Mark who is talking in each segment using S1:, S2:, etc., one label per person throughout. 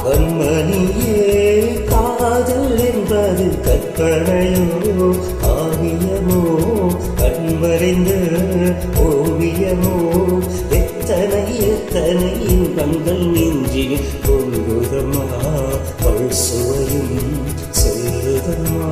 S1: கண்மணியே காதல் என்பது கற்பனையோ காவியமோ கண்மறைந்த ஓவியமோ எத்தனை எத்தனை இன்பங்கள் நெஞ்சில் பொங்குதம்மா பல் சுவையும் சொல்லுதம்மா.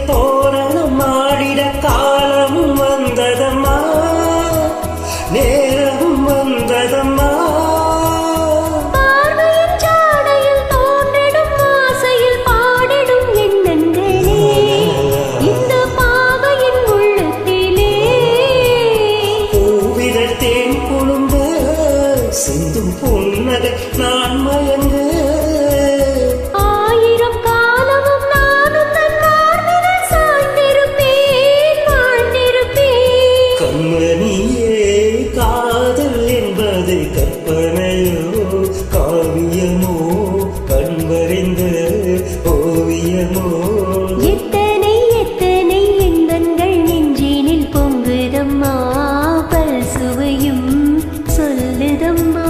S1: தோரணம் ஆடிட காலமும் வந்ததம்மா நேரமும் வந்ததம்மா.
S2: பார்வையின் ஜாடையில் தோன்றிடும் ஆசையில் பாடிடும் எண்ணங்களே இந்த பாவையின் உள்ளத்திலே
S1: பூவிதழ் தேன் குழுந்த சிந்தும் புன்னகை நான் மயங்க கற்பனையோ காவியமோ கண்வறிந்த ஓவியமோ
S2: எத்தனை எத்தனை இன்பங்கள் நெஞ்சினில் பொங்குதம்மா பல் சுவையும் சொல்லுதம்மா.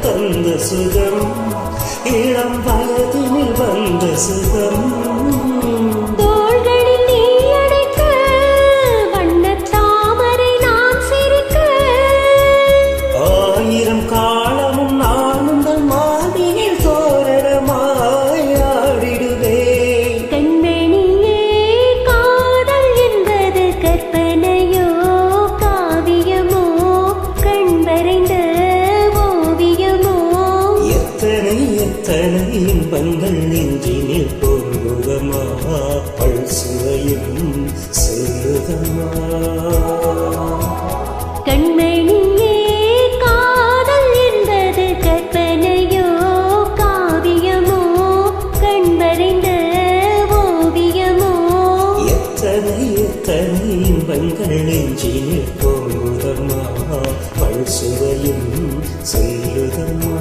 S2: தந்த சுகம் இளம் வயதினில் வந்த சுகம் தோள்களில் நீ அடைக்க வண்ணத் தாமரை நான் சிரிக்க
S1: ஆயிரம் காலமும் நானும் மாதினில் தோரணமாய் ஆடிடுவேன்.
S2: கண்மணியே காதல் என்பது கற்பனையோ காவியமோ கண்வரைந்த
S1: எத்தனை இன்பங்கள் நெஞ்சினில் பொங்குதம்மா பல் சுவையும் சொல்லுதம்மா.
S2: கண்மணியே காதல் என்பது கற்பனையோ காவியமோ கண்வரைந்த ஓவியமோ
S1: எத்தனை எத்தனை இன்பங்கள் நெஞ்சினில் பொங்குதம்மா பல் சுவையும் சொல்லுதம்மா.